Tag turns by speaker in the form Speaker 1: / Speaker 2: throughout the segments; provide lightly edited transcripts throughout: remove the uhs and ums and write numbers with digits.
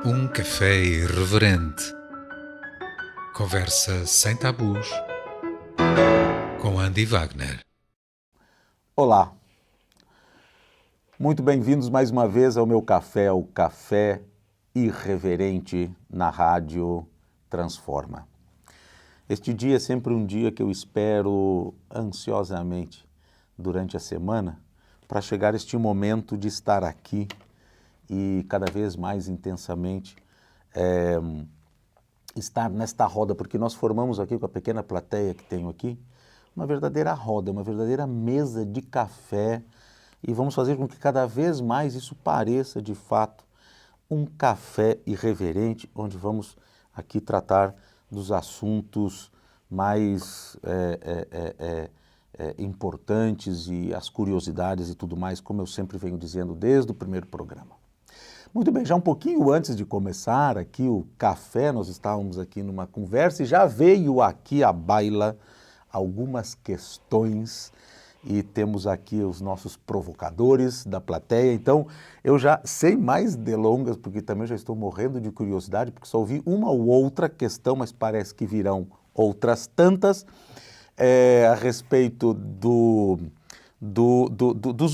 Speaker 1: Um café irreverente. Conversa sem tabus com Andy Wagner.
Speaker 2: Olá, muito bem-vindos mais uma vez ao meu café, o Café Irreverente na Rádio Transforma. Este dia é sempre um dia que eu espero ansiosamente durante a semana para chegar este momento de estar aqui e cada vez mais intensamente estar nesta roda, porque nós formamos aqui com a pequena plateia que tenho aqui, uma verdadeira roda, uma verdadeira mesa de café e vamos fazer com que cada vez mais isso pareça de fato um café irreverente, onde vamos aqui tratar dos assuntos mais importantes e as curiosidades e tudo mais, como eu sempre venho dizendo desde o primeiro programa. Muito bem, já um pouquinho antes de começar aqui o café, nós estávamos aqui numa conversa e já veio aqui à baila algumas questões e temos aqui os nossos provocadores da plateia. Então, eu já, sem mais delongas, porque também já estou morrendo de curiosidade, porque só ouvi uma ou outra questão, mas parece que virão outras tantas, a respeito dos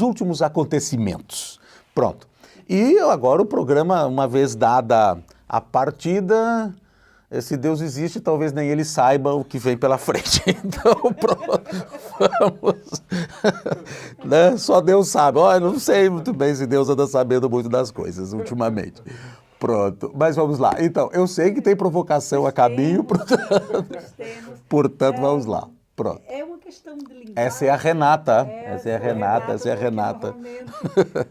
Speaker 2: últimos acontecimentos. Pronto. E agora o programa, uma vez dada a partida, se Deus existe, talvez nem ele saiba o que vem pela frente. Então, pronto, vamos. Né? Só Deus sabe. Olha, não sei muito bem se Deus anda sabendo muito das coisas ultimamente. Pronto, mas vamos lá. Então, eu sei que tem provocação a caminho, portanto, vamos lá. Pronto.
Speaker 3: É uma questão de linguagem.
Speaker 2: Essa é a Renata. Essa é a Renata.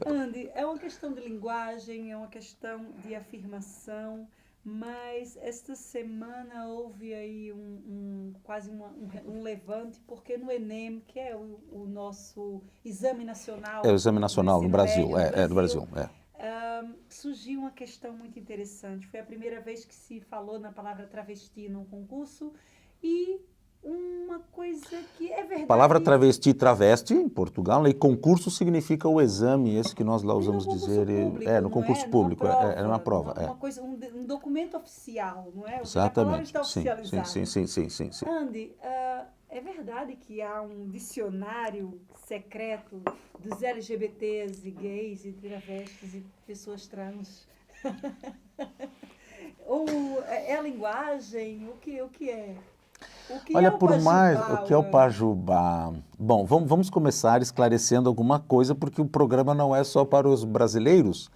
Speaker 3: Andy, é uma questão de linguagem, é uma questão de afirmação, mas esta semana houve aí quase um levante, porque no Enem, que é o nosso exame nacional...
Speaker 2: É o exame nacional no Brasil, no Brasil.
Speaker 3: Surgiu uma questão muito interessante. Foi a primeira vez que se falou na palavra travesti num concurso e... uma coisa que é verdade.
Speaker 2: A palavra travesti e traveste, em Portugal, e concurso significa o exame, esse que nós lá usamos dizer. No concurso público, é uma prova.
Speaker 3: Uma coisa, um documento oficial, não é?
Speaker 2: Exatamente.
Speaker 3: Está oficializado.
Speaker 2: Sim.
Speaker 3: Andy, é verdade que há um dicionário secreto dos LGBTs e gays e travestis e pessoas trans? Ou é a linguagem? O que é?
Speaker 2: Olha, por mais o que é o Pajubá. Bom, vamos começar esclarecendo alguma coisa, porque o programa não é só para os brasileiros.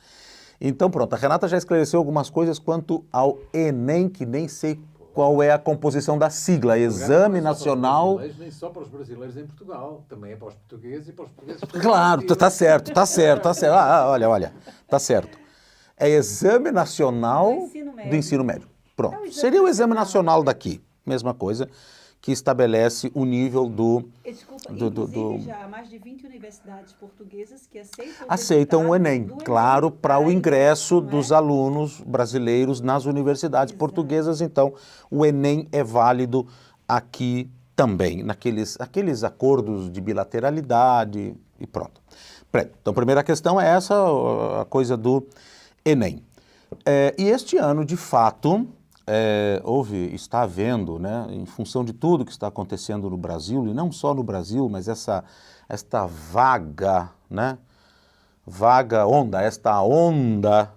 Speaker 2: Então, pronto, a Renata já esclareceu algumas coisas quanto ao Enem, que nem sei qual é a composição da sigla, Exame Nacional...
Speaker 4: Nem só para os brasileiros em Portugal, também é para os portugueses e para os portugueses...
Speaker 2: Claro, tá certo. Olha, tá certo. É Exame Nacional do Ensino Médio. Pronto, seria o Exame Nacional daqui. Mesma coisa, que estabelece o nível do...
Speaker 3: Inclusive já há mais de 20 universidades portuguesas que
Speaker 2: aceitam o Enem, claro, para o ingresso dos alunos brasileiros nas universidades portuguesas. Então, o Enem é válido aqui também, aqueles acordos de bilateralidade e pronto. Então, a primeira questão é essa, a coisa do Enem. E este ano, de fato... está havendo, né, em função de tudo que está acontecendo no Brasil, e não só no Brasil, mas esta onda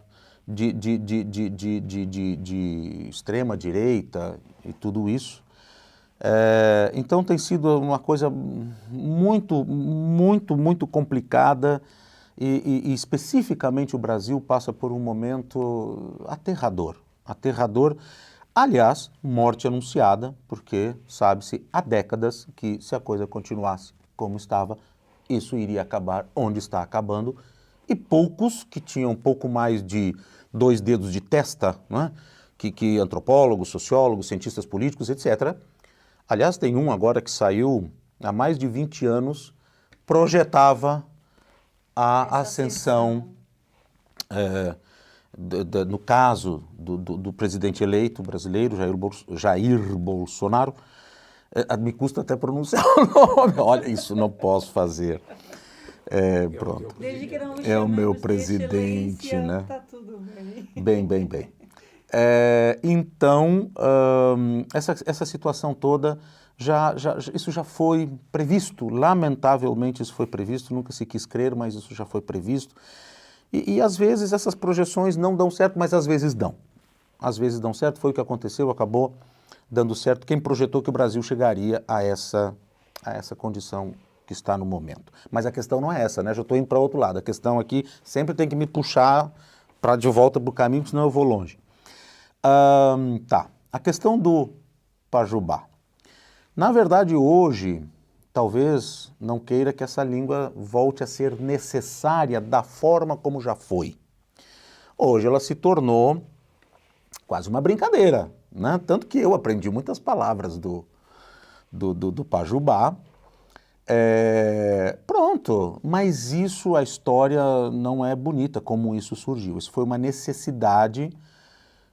Speaker 2: de extrema-direita e tudo isso. Então tem sido uma coisa muito complicada e especificamente o Brasil passa por um momento aterrador. Aliás, morte anunciada, porque sabe-se há décadas que se a coisa continuasse como estava, isso iria acabar onde está acabando, e poucos que tinham um pouco mais de 2 dedos de testa, né? que antropólogos, sociólogos, cientistas políticos, etc. Aliás, tem um agora que saiu há mais de 20 anos, projetava a ascensão... no caso do presidente eleito brasileiro, Jair Bolsonaro, me custa até pronunciar o nome, olha, isso não posso fazer. Pronto.
Speaker 3: Desde que não
Speaker 2: é o meu presidente, né?
Speaker 3: Tá tudo bem.
Speaker 2: Bem. Então, essa situação toda, isso já foi previsto, lamentavelmente isso foi previsto, nunca se quis crer, mas isso já foi previsto. E às vezes essas projeções não dão certo, mas às vezes dão. Às vezes dão certo, foi o que aconteceu, acabou dando certo. Quem projetou que o Brasil chegaria a essa condição que está no momento. Mas a questão não é essa, né? Já estou indo para outro lado. A questão aqui sempre tem que me puxar de volta para o caminho, senão eu vou longe. Tá, a questão do Pajubá. Na verdade, hoje, talvez não queira que essa língua volte a ser necessária da forma como já foi. Hoje ela se tornou quase uma brincadeira, né? Tanto que eu aprendi muitas palavras do Pajubá. Pronto, mas isso, a história não é bonita como isso surgiu. Isso foi uma necessidade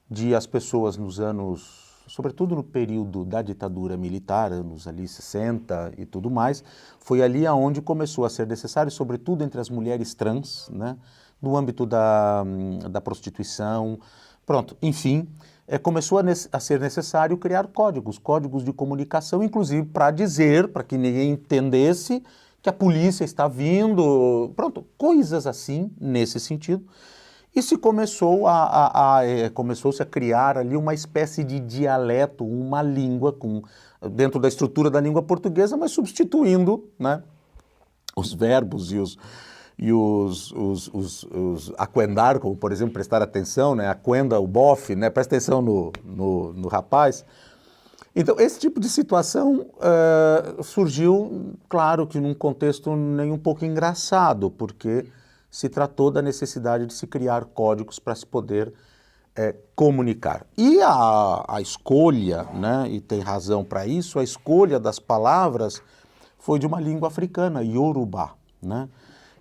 Speaker 2: de as pessoas nos anos, sobretudo no período da ditadura militar, anos ali 60 e tudo mais, foi ali aonde começou a ser necessário, sobretudo entre as mulheres trans, né, no âmbito da prostituição, pronto, enfim, começou a ser necessário criar códigos de comunicação, inclusive para dizer, para que ninguém entendesse que a polícia está vindo, pronto, coisas assim, nesse sentido. E se começou-se a criar ali uma espécie de dialeto, uma língua dentro da estrutura da língua portuguesa, mas substituindo, né, os verbos e os aquendar, como por exemplo prestar atenção, né, aquenda, o bofe, né, presta atenção no rapaz. Então esse tipo de situação surgiu, claro que num contexto nem um pouco engraçado, porque se tratou da necessidade de se criar códigos para se poder comunicar. E a escolha, né, e tem razão para isso, a escolha das palavras foi de uma língua africana, Yorubá, né?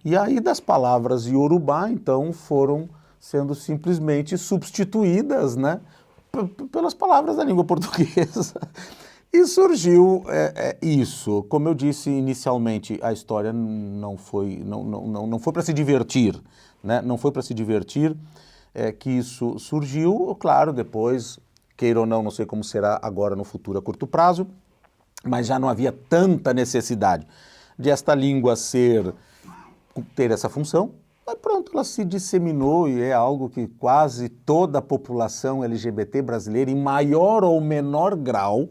Speaker 2: E aí das palavras Yorubá, então, foram sendo simplesmente substituídas, né, pelas palavras da língua portuguesa. E surgiu isso. Como eu disse inicialmente, a história não foi para se divertir, né? Não foi para se divertir que isso surgiu. Claro, depois, queira ou não sei como será agora no futuro a curto prazo, mas já não havia tanta necessidade de esta língua ter essa função. Mas pronto, ela se disseminou e é algo que quase toda a população LGBT brasileira, em maior ou menor grau,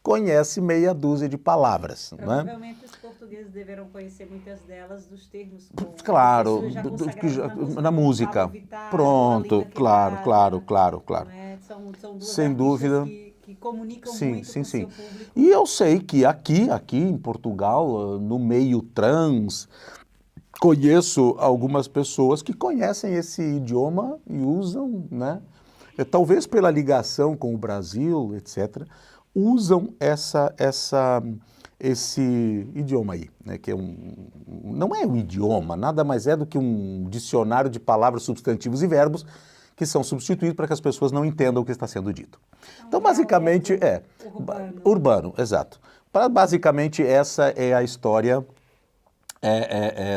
Speaker 2: conhece meia dúzia de palavras.
Speaker 3: Provavelmente os portugueses deverão conhecer muitas delas dos termos.
Speaker 2: Claro, na música.
Speaker 3: Vittar,
Speaker 2: pronto, claro.
Speaker 3: São duas
Speaker 2: sem dúvida.
Speaker 3: Que comunicam
Speaker 2: sim,
Speaker 3: muito com o seu público.
Speaker 2: E eu sei que aqui em Portugal, no meio trans, conheço algumas pessoas que conhecem esse idioma e usam, né? Talvez pela ligação com o Brasil, etc., usam esse idioma aí, né, que não é um idioma, nada mais é do que um dicionário de palavras, substantivos e verbos que são substituídos para que as pessoas não entendam o que está sendo dito. Então, basicamente, urbano, exato. Basicamente, essa é a história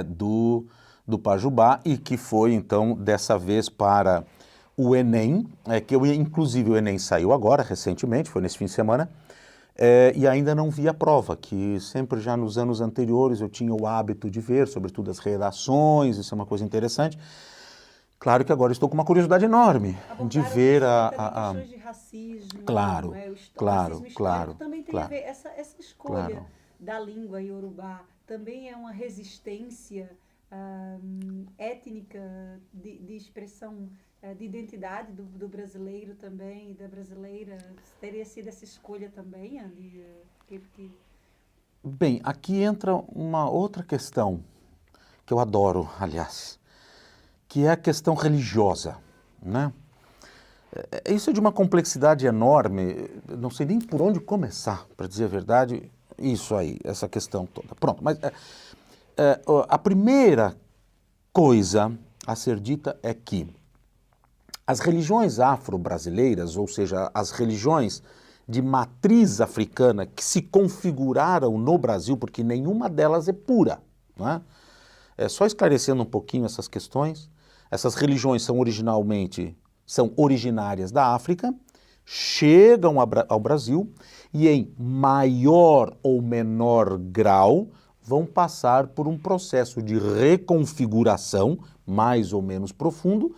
Speaker 2: do Pajubá e que foi, então, dessa vez para o Enem, inclusive o Enem saiu agora, recentemente, foi nesse fim de semana, e ainda não vi a prova, que sempre já nos anos anteriores eu tinha o hábito de ver, sobretudo as redações, isso é uma coisa interessante. Claro que agora estou com uma curiosidade enorme de ver
Speaker 3: questões de racismo,
Speaker 2: Claro,
Speaker 3: né?
Speaker 2: claro.
Speaker 3: Também tem a ver, essa escolha da língua iorubá também é uma resistência étnica de expressão, de identidade do brasileiro também e da brasileira. Teria sido essa escolha também, Andy?
Speaker 2: Bem, aqui entra uma outra questão que eu adoro, aliás, que é a questão religiosa, né? Isso é de uma complexidade enorme, não sei nem por onde começar, para dizer a verdade, isso aí, essa questão toda. Pronto, mas a primeira coisa a ser dita é que as religiões afro-brasileiras, ou seja, as religiões de matriz africana que se configuraram no Brasil, porque nenhuma delas é pura, não é? Só esclarecendo um pouquinho essas questões, essas religiões são originalmente são originárias da África, chegam ao Brasil e em maior ou menor grau vão passar por um processo de reconfiguração, mais ou menos profunda,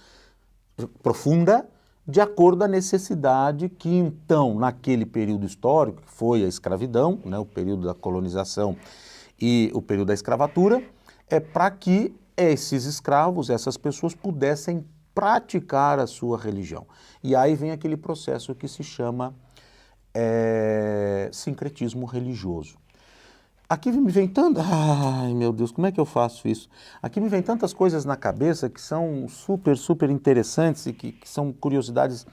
Speaker 2: de acordo com a necessidade que então, naquele período histórico, que foi a escravidão, né, o período da colonização e o período da escravatura, é para que esses escravos, essas pessoas pudessem praticar a sua religião. E aí vem aquele processo que se chama sincretismo religioso. Aqui me vem tanto... Ai, meu Deus, como é que eu faço isso? Aqui me vem tantas coisas na cabeça que são super, super interessantes e que são curiosidades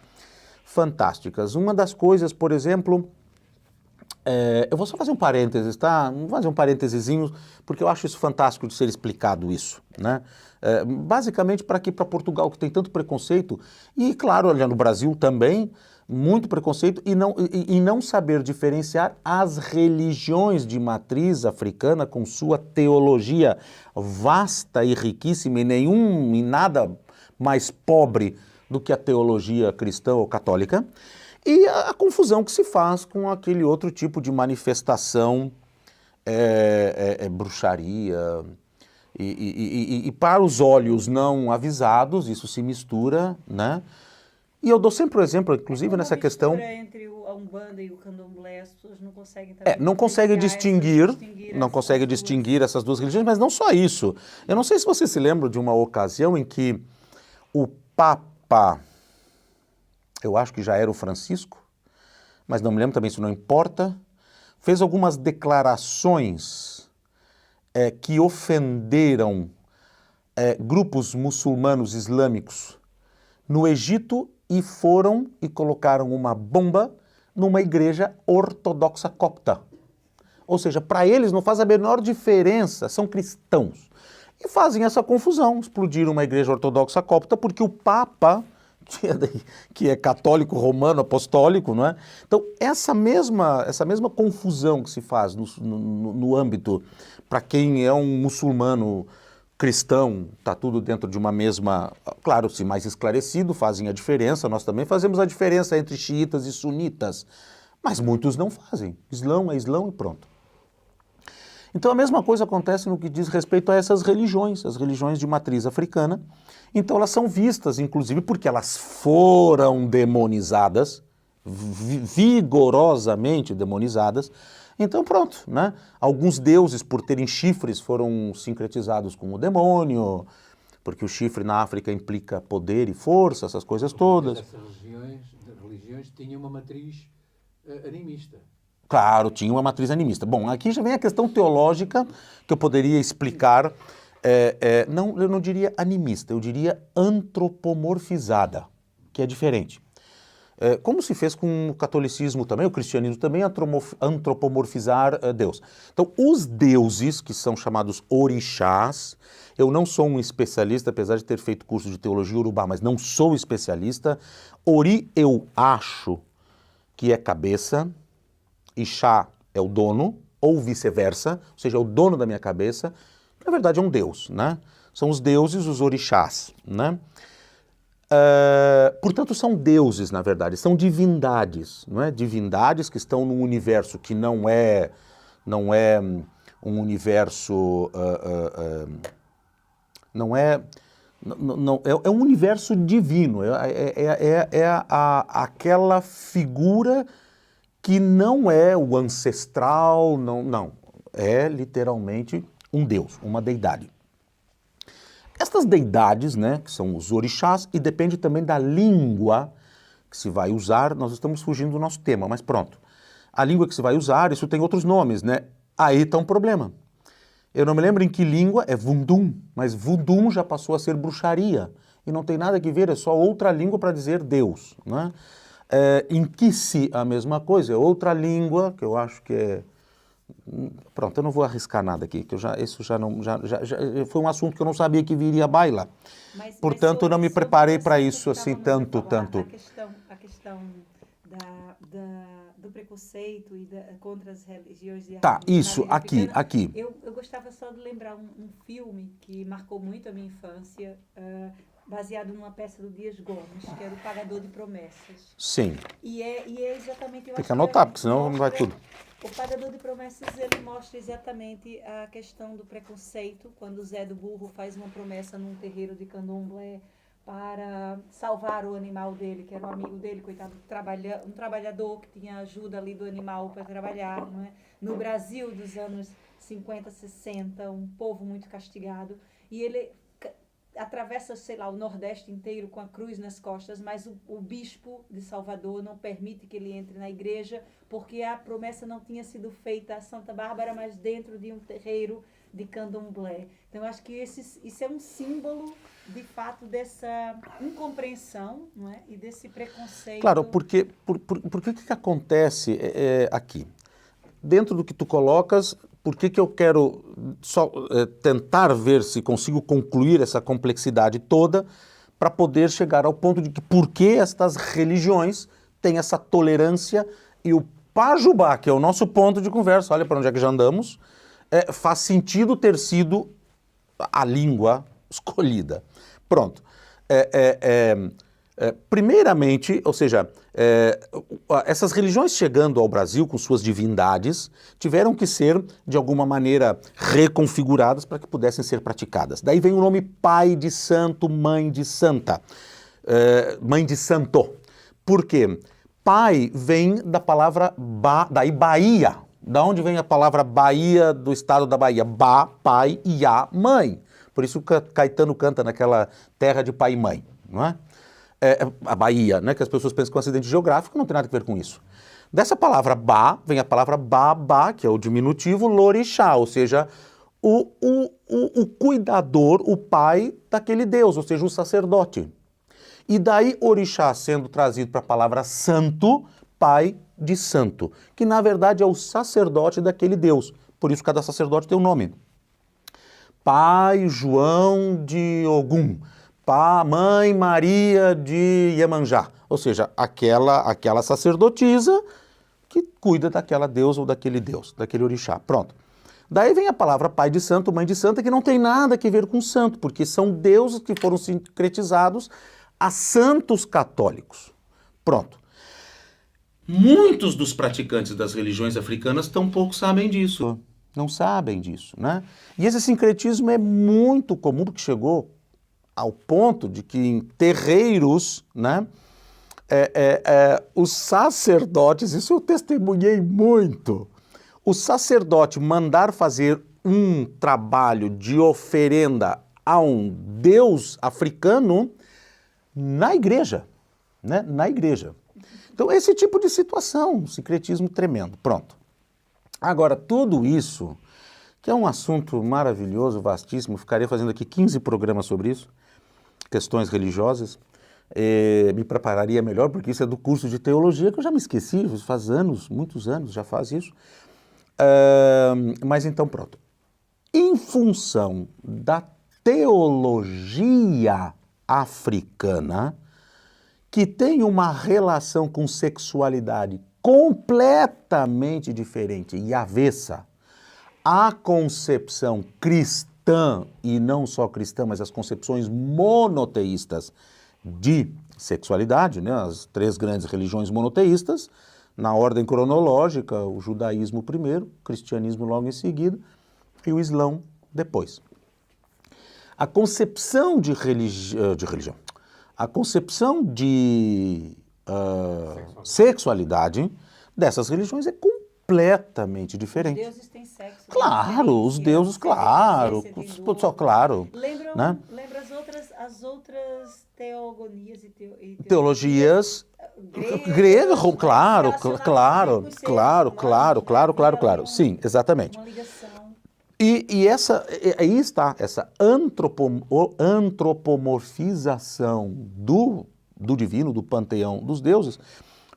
Speaker 2: fantásticas. Uma das coisas, por exemplo... eu vou só fazer um parênteses, tá? Vou fazer um parêntesezinho, porque eu acho isso fantástico de ser explicado isso, né? Basicamente para Portugal, que tem tanto preconceito, e claro, olha, no Brasil também, muito preconceito, e não saber diferenciar as religiões de matriz africana com sua teologia vasta e riquíssima, e nada mais pobre do que a teologia cristã ou católica, e a confusão que se faz com aquele outro tipo de manifestação, bruxaria, e para os olhos não avisados, isso se mistura, né? E eu dou sempre o exemplo, inclusive nessa questão...
Speaker 3: entre a Umbanda e o Candomblé, as pessoas não conseguem também
Speaker 2: não consegue distinguir essas duas religiões, mas não só isso. Eu não sei se você se lembra de uma ocasião em que o Papa... eu acho que já era o Francisco, mas não me lembro também, isso não importa, fez algumas declarações que ofenderam grupos muçulmanos islâmicos no Egito e foram e colocaram uma bomba numa igreja ortodoxa copta. Ou seja, para eles não faz a menor diferença, são cristãos. E fazem essa confusão, explodiram uma igreja ortodoxa copta porque o Papa... que é católico, romano, apostólico, não é? Então, essa mesma confusão que se faz no âmbito, para quem é um muçulmano cristão, está tudo dentro de uma mesma... Claro, se mais esclarecido, fazem a diferença, nós também fazemos a diferença entre xiitas e sunitas, mas muitos não fazem. Islão é Islão e pronto. Então, a mesma coisa acontece no que diz respeito a essas religiões, as religiões de matriz africana. Então, elas são vistas, inclusive, porque elas foram demonizadas, vigorosamente demonizadas. Então, pronto, né? Alguns deuses, por terem chifres, foram sincretizados com o demônio, porque o chifre na África implica poder e força, essas coisas todas.
Speaker 4: Essas religiões tinham uma matriz animista.
Speaker 2: Claro, tinha uma matriz animista. Bom, aqui já vem a questão teológica que eu poderia explicar. Eu não diria animista, eu diria antropomorfizada, que é diferente. Como se fez com o catolicismo também, o cristianismo também, antropomorfizar Deus. Então, os deuses, que são chamados orixás, eu não sou um especialista, apesar de ter feito curso de teologia urubá, mas não sou especialista. Ori eu acho que é cabeça, Ixá é o dono, ou vice-versa, ou seja, é o dono da minha cabeça. Na verdade é um deus, né? São os deuses, os orixás, né? Portanto, são deuses, na verdade, são divindades, não é? Divindades que estão num universo que não é um universo... é um universo divino, aquela figura que não é o ancestral, não, é literalmente um deus, uma deidade. Estas deidades, né, que são os orixás, e depende também da língua que se vai usar, nós estamos fugindo do nosso tema, mas pronto. A língua que se vai usar, isso tem outros nomes, né? Aí está um problema. Eu não me lembro em que língua é Vundum, mas Vundum já passou a ser bruxaria, e não tem nada que ver, é só outra língua para dizer Deus, né? Em Kissi a mesma coisa, é outra língua, que eu acho que é... Pronto, eu não vou arriscar nada aqui, que isso já foi um assunto que eu não sabia que viria à baila. Portanto, eu não me preparei para isso assim tanto.
Speaker 3: A questão do preconceito e contra as religiões.
Speaker 2: Tá, isso, aqui.
Speaker 3: Eu gostava só de lembrar um filme que marcou muito a minha infância, baseado numa peça do Dias Gomes, que era o Pagador de Promessas.
Speaker 2: Sim.
Speaker 3: E é exatamente... eu
Speaker 2: Tem
Speaker 3: acho
Speaker 2: que anotar,
Speaker 3: ele
Speaker 2: porque senão não vai
Speaker 3: mostra-
Speaker 2: tudo.
Speaker 3: O Pagador de Promessas, ele mostra exatamente a questão do preconceito, quando o Zé do Burro faz uma promessa num terreiro de candomblé para salvar o animal dele, que era um amigo dele, coitado, um trabalhador que tinha ajuda ali do animal para trabalhar, não é? No Brasil dos anos 50, 60, um povo muito castigado, e ele atravessa, sei lá, o Nordeste inteiro com a cruz nas costas, mas o bispo de Salvador não permite que ele entre na igreja, porque a promessa não tinha sido feita a Santa Bárbara, mas dentro de um terreiro de candomblé. Então, eu acho que isso é um símbolo, de fato, dessa incompreensão, não é? E desse preconceito.
Speaker 2: Claro, porque o que acontece aqui? Dentro do que tu colocas, por que eu quero só tentar ver se consigo concluir essa complexidade toda para poder chegar ao ponto de que por que estas religiões têm essa tolerância e o Pajubá, que é o nosso ponto de conversa, olha para onde é que já andamos, faz sentido ter sido a língua escolhida. Pronto. Primeiramente, ou seja, essas religiões chegando ao Brasil com suas divindades tiveram que ser, de alguma maneira, reconfiguradas para que pudessem ser praticadas. Daí vem o nome pai de santo, mãe de santa, mãe de santo. Por quê? Pai vem da palavra daí Bahia. Da onde vem a palavra Bahia do estado da Bahia? Ba, pai, e a, mãe. Por isso Caetano canta naquela terra de pai e mãe, não é? A Bahia, né, que as pessoas pensam que é um acidente geográfico, não tem nada a ver com isso. Dessa palavra Ba, vem a palavra Babá, que é o diminutivo, Lorixá, ou seja, o cuidador, o pai daquele Deus, ou seja, o sacerdote. E daí Orixá sendo trazido para a palavra santo, pai de santo, que na verdade é o sacerdote daquele Deus. Por isso cada sacerdote tem um nome. Pai João de Ogum, Mãe Maria de Iemanjá, ou seja, aquela sacerdotisa que cuida daquela deusa ou daquele deus, daquele orixá. Pronto. Daí vem a palavra pai de santo, mãe de santa, que não tem nada a ver com santo, porque são deuses que foram sincretizados a santos católicos. Pronto. Muitos dos praticantes das religiões africanas tampouco sabem disso. Não sabem disso, né? E esse sincretismo é muito comum, porque chegou ao ponto de que em terreiros, né, os sacerdotes, isso eu testemunhei muito, o sacerdote mandar fazer um trabalho de oferenda a um deus africano na igreja, né, na igreja. Então esse tipo de situação, um sincretismo tremendo, pronto. Agora, tudo isso, que é um assunto maravilhoso, vastíssimo, ficaria fazendo aqui 15 programas sobre isso, questões religiosas, me prepararia melhor, porque isso é do curso de teologia, que eu já me esqueci, faz anos, muitos anos, já faz isso. Mas então pronto. Em função da teologia africana, que tem uma relação com sexualidade completamente diferente e avessa à concepção cristã, e não só cristã, mas as concepções monoteístas de sexualidade, né? As 3 grandes religiões monoteístas, na ordem cronológica, o judaísmo primeiro, o cristianismo logo em seguida e o islão depois. A concepção de religião, a concepção de sexualidade dessas religiões é completamente diferente.
Speaker 3: Os deuses têm sexo.
Speaker 2: Claro, os deuses, claro, só claro.
Speaker 3: Lembra as outras teogonias e
Speaker 2: teologias gregas, claro, sim, exatamente.
Speaker 3: Uma ligação.
Speaker 2: E aí está essa antropomorfização do divino, do panteão dos deuses,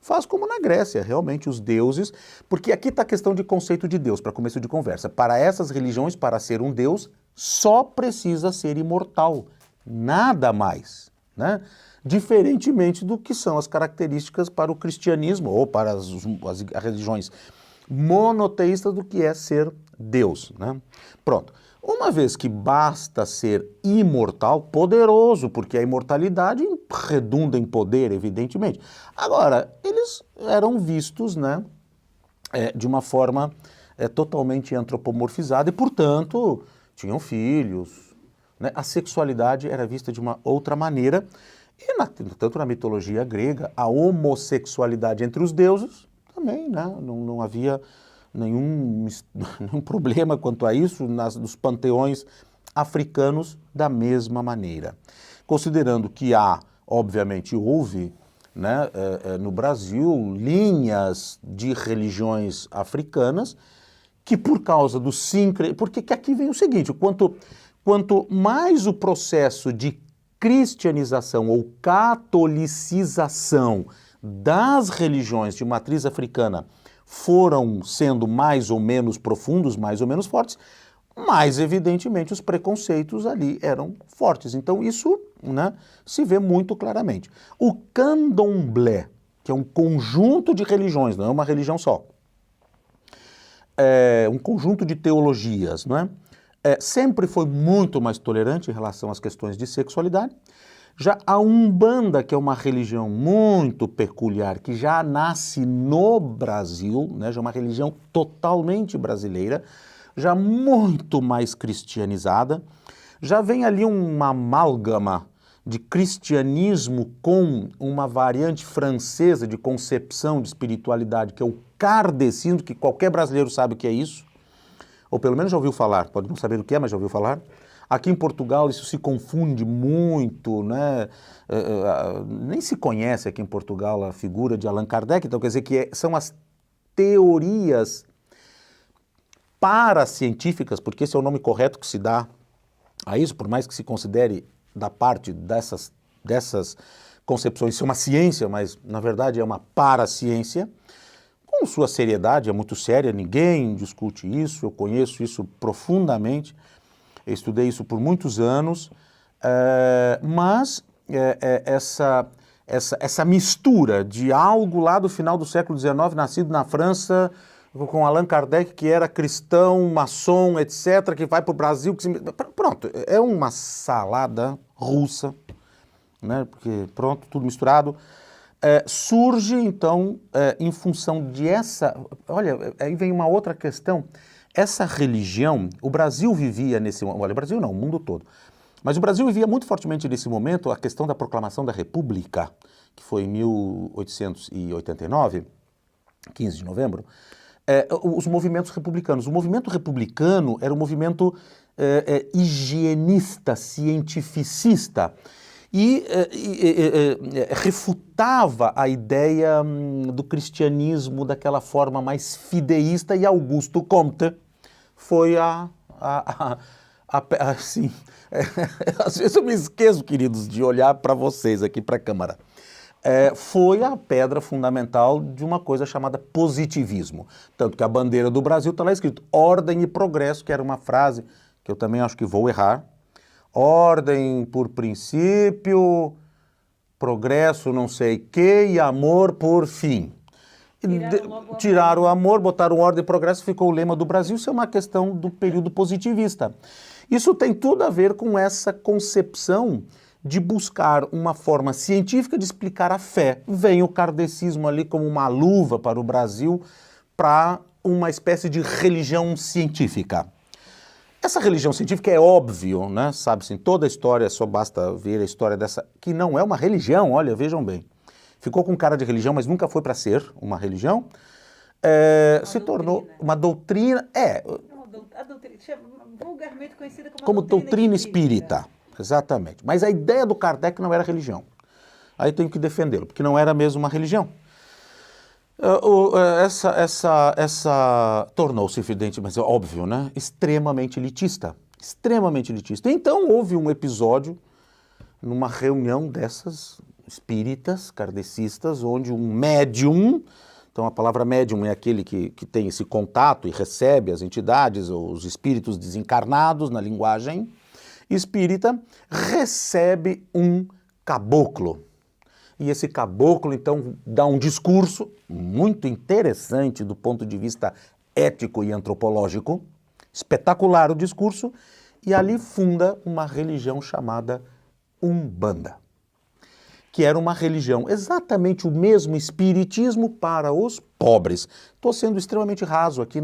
Speaker 2: faz como na Grécia, realmente os deuses, porque aqui está a questão de conceito de Deus, para começo de conversa. Para essas religiões, para ser um Deus, só precisa ser imortal, nada mais, né? Diferentemente do que são as características para o cristianismo ou para as religiões monoteístas do que é ser Deus, né? Pronto. Uma vez que basta ser imortal, poderoso, porque a imortalidade redunda em poder, evidentemente. Agora, eles eram vistos, né, de uma forma totalmente antropomorfizada e, portanto, tinham filhos, né? A sexualidade era vista de uma outra maneira e, tanto na mitologia grega, a homossexualidade entre os deuses também, né? Não havia nenhum problema quanto a isso nos panteões africanos da mesma maneira. Considerando que obviamente houve, né, no Brasil linhas de religiões africanas que por causa do porque que aqui vem o seguinte, quanto mais o processo de cristianização ou catolicização das religiões de matriz africana foram sendo mais ou menos profundos, mais ou menos fortes, mais evidentemente os preconceitos ali eram fortes. Então isso, né, se vê muito claramente. O candomblé, que é um conjunto de religiões, não é uma religião só, um conjunto de teologias, não é? Sempre foi muito mais tolerante em relação às questões de sexualidade. Já a Umbanda, que é uma religião muito peculiar, que já nasce no Brasil, né, já é uma religião totalmente brasileira, já muito mais cristianizada, já vem ali uma amálgama de cristianismo com uma variante francesa de concepção de espiritualidade, que é o kardecismo, que qualquer brasileiro sabe o que é isso, ou pelo menos já ouviu falar, pode não saber o que é, mas já ouviu falar. Aqui em Portugal isso se confunde muito, né? Nem se conhece aqui em Portugal a figura de Allan Kardec, então quer dizer que são as teorias paracientíficas, porque esse é o nome correto que se dá a isso, por mais que se considere da parte dessas concepções ser uma ciência, mas na verdade é uma paraciência, com sua seriedade, é muito séria, ninguém discute isso, eu conheço isso profundamente, eu estudei isso por muitos anos, mas essa mistura de algo lá do final do século XIX, nascido na França, com Allan Kardec, que era cristão, maçom, etc., que vai para o Brasil, pronto, é uma salada russa, né? Porque pronto, tudo misturado. Surge, então, em função de olha, aí vem uma outra questão, essa religião, o Brasil vivia olha, o Brasil não, o mundo todo, mas o Brasil vivia muito fortemente nesse momento a questão da proclamação da República, que foi em 1889, 15 de novembro, os movimentos republicanos. O movimento republicano era um movimento higienista, cientificista, e refutava a ideia do cristianismo daquela forma mais fideísta, e Augusto Comte foi assim, às vezes eu me esqueço, queridos, de olhar para vocês aqui para a câmara. Foi a pedra fundamental de uma coisa chamada positivismo. Tanto que a bandeira do Brasil está lá escrito ordem e progresso, que era uma frase que eu também acho que vou errar. Ordem por princípio, progresso não sei que e amor por fim. Tiraram o amor, botaram ordem e progresso, ficou o lema do Brasil. Isso é uma questão do período positivista. Isso tem tudo a ver com essa concepção de buscar uma forma científica de explicar a fé. Vem o kardecismo ali como uma luva para o Brasil, para uma espécie de religião científica. Essa religião científica é óbvio, né? Sabe-se, em toda a história, só basta ver a história dessa, que não é uma religião, olha, vejam bem. Ficou com cara de religião, mas nunca foi para ser uma religião. Se tornou uma doutrina.
Speaker 3: A doutrina, vulgarmente conhecida
Speaker 2: como doutrina espírita. Exatamente. Mas a ideia do Kardec não era religião. Aí tenho que defendê-lo, porque não era mesmo uma religião. Tornou-se evidente, mas é óbvio, né? Extremamente elitista. Extremamente elitista. Então houve um episódio numa reunião dessas espíritas, kardecistas, onde um médium, então a palavra médium é aquele que tem esse contato e recebe as entidades, os espíritos desencarnados na linguagem espírita, recebe um caboclo. E esse caboclo, então, dá um discurso muito interessante do ponto de vista ético e antropológico, espetacular o discurso, e ali funda uma religião chamada Umbanda, que era uma religião, exatamente o mesmo espiritismo para os pobres. Estou sendo extremamente raso aqui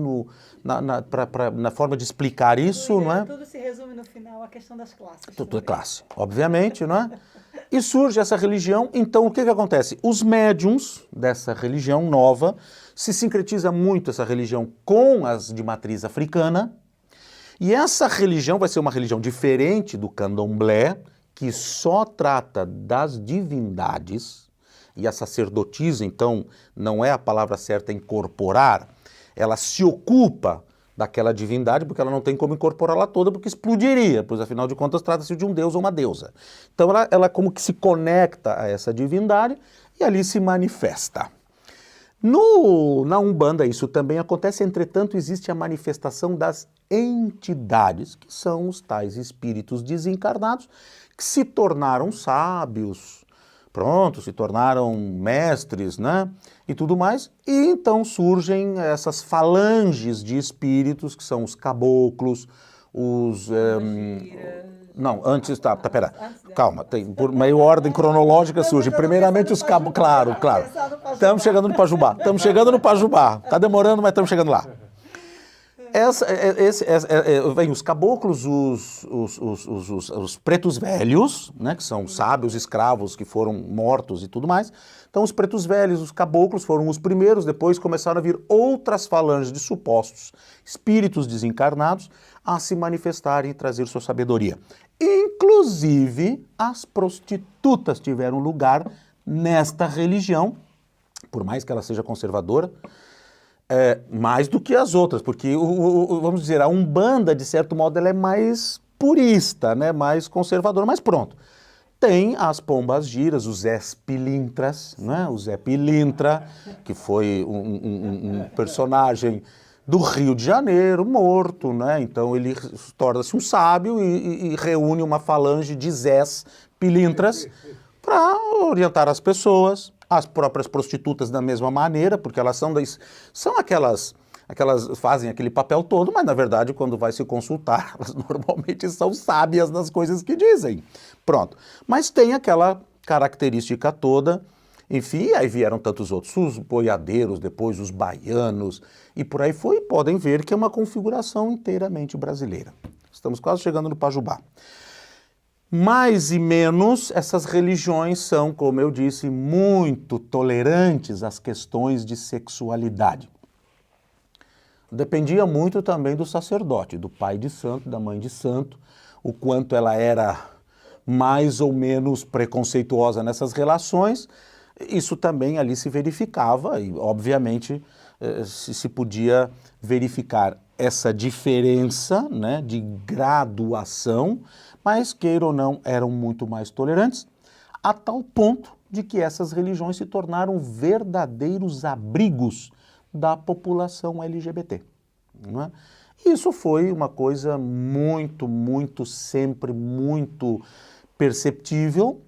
Speaker 2: na forma de explicar isso, não é?
Speaker 3: Tudo se resume no final à questão das classes.
Speaker 2: Tudo é classe, obviamente, não é? E surge essa religião, então o que acontece? Os médiums dessa religião nova, se sincretiza muito essa religião com as de matriz africana, e essa religião vai ser uma religião diferente do candomblé, que só trata das divindades, e a sacerdotisa, então, não é a palavra certa incorporar, ela se ocupa daquela divindade, porque ela não tem como incorporá-la toda, porque explodiria, pois afinal de contas trata-se de um deus ou uma deusa. Então ela como que se conecta a essa divindade e ali se manifesta. Na Umbanda isso também acontece, entretanto existe a manifestação das entidades, que são os tais espíritos desencarnados, que se tornaram sábios, pronto, se tornaram mestres, né? E tudo mais. E então surgem essas falanges de espíritos, que são os caboclos, os... não, antes, pera, calma, tem, por meio ordem cronológica surge. Primeiramente os caboclos, claro. Estamos chegando no Pajubá, tá demorando, mas estamos chegando lá. Vem os caboclos, os pretos velhos, né, que são sábios escravos que foram mortos e tudo mais. Então os pretos velhos, os caboclos foram os primeiros, depois começaram a vir outras falanges de supostos espíritos desencarnados a se manifestarem e trazer sua sabedoria. Inclusive as prostitutas tiveram lugar nesta religião, por mais que ela seja conservadora, mais do que as outras, porque, vamos dizer, a Umbanda, de certo modo, ela é mais purista, né? Mais conservadora, mas pronto. Tem as pombas giras, os Zés Pilintras, né? O Zé Pilintra, que foi um personagem do Rio de Janeiro, morto, né? Então ele torna-se um sábio e reúne uma falange de Zés Pilintras para orientar as pessoas. As próprias prostitutas da mesma maneira, porque elas são aquelas fazem aquele papel todo, mas na verdade quando vai se consultar, elas normalmente são sábias nas coisas que dizem. Pronto. Mas tem aquela característica toda, enfim, aí vieram tantos outros, os boiadeiros, depois os baianos, e por aí foi, podem ver que é uma configuração inteiramente brasileira. Estamos quase chegando no Pajubá. Mais e menos, essas religiões são, como eu disse, muito tolerantes às questões de sexualidade. Dependia muito também do sacerdote, do pai de santo, da mãe de santo, o quanto ela era mais ou menos preconceituosa nessas relações. Isso também ali se verificava e, obviamente, se podia verificar essa diferença, né, de graduação, mas, queira ou não, eram muito mais tolerantes, a tal ponto de que essas religiões se tornaram verdadeiros abrigos da população LGBT. Não é? Isso foi uma coisa sempre muito perceptível.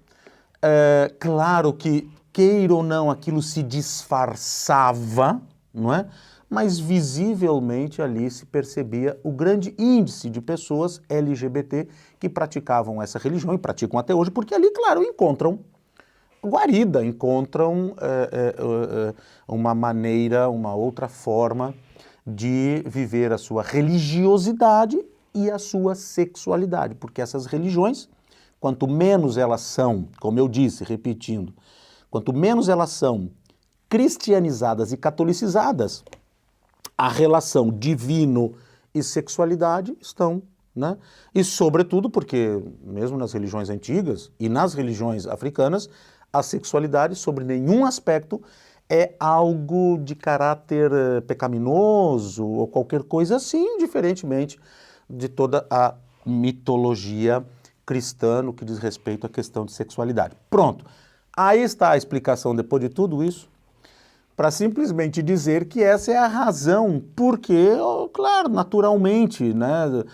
Speaker 2: Claro que, queira ou não, aquilo se disfarçava, não é? Mas visivelmente ali se percebia o grande índice de pessoas LGBT que praticavam essa religião e praticam até hoje, porque ali, claro, encontram guarida, encontram uma maneira, uma outra forma de viver a sua religiosidade e a sua sexualidade, porque essas religiões, quanto menos elas são, como eu disse, repetindo, quanto menos elas são cristianizadas e catolicizadas, a relação divino e sexualidade estão, né? E sobretudo porque, mesmo nas religiões antigas e nas religiões africanas, a sexualidade, sobre nenhum aspecto, é algo de caráter pecaminoso ou qualquer coisa assim, diferentemente de toda a mitologia cristã no que diz respeito à questão de sexualidade. Pronto. Aí está a explicação, depois de tudo isso, para simplesmente dizer que essa é a razão, porque, claro, naturalmente, né,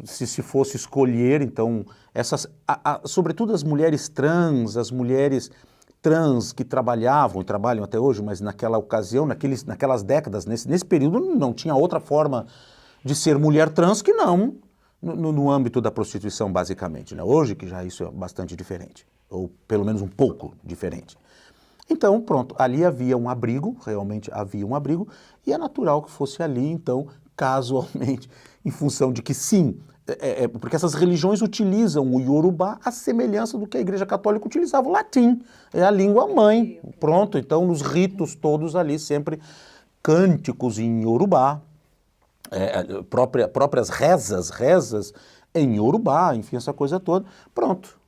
Speaker 2: se fosse escolher, então, essas, sobretudo as mulheres trans, as mulheres trans que trabalhavam e trabalham até hoje, mas naquela ocasião, naquelas décadas, nesse período, não tinha outra forma de ser mulher trans que não no âmbito da prostituição, basicamente, né? Hoje, que já isso é bastante diferente, ou pelo menos um pouco diferente. Então, pronto, ali havia um abrigo, realmente havia um abrigo, e é natural que fosse ali, então, casualmente, em função de que sim, porque essas religiões utilizam o Iorubá à semelhança do que a Igreja Católica utilizava o latim, é a língua mãe, pronto, então nos ritos todos ali sempre cânticos em Iorubá, próprias rezas em Iorubá, enfim, essa coisa toda, pronto,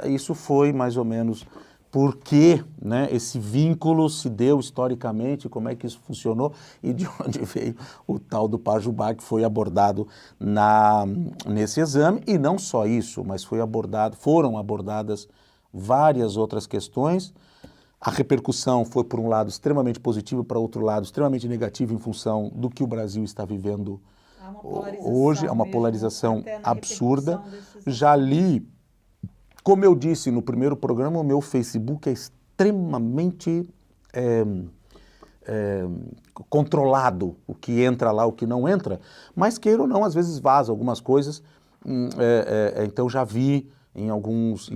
Speaker 2: isso foi mais ou menos por que, né, esse vínculo se deu historicamente, como é que isso funcionou e de onde veio o tal do Pajubá que foi abordado nesse exame. E não só isso, mas foram abordadas várias outras questões. A repercussão foi, por um lado, extremamente positiva, para outro lado, extremamente negativa em função do que o Brasil está vivendo hoje. É uma polarização absurda. Já li, como eu disse no primeiro programa, o meu Facebook é extremamente controlado, o que entra lá, o que não entra, mas queira ou não, às vezes vaza algumas coisas, então já vi em algumas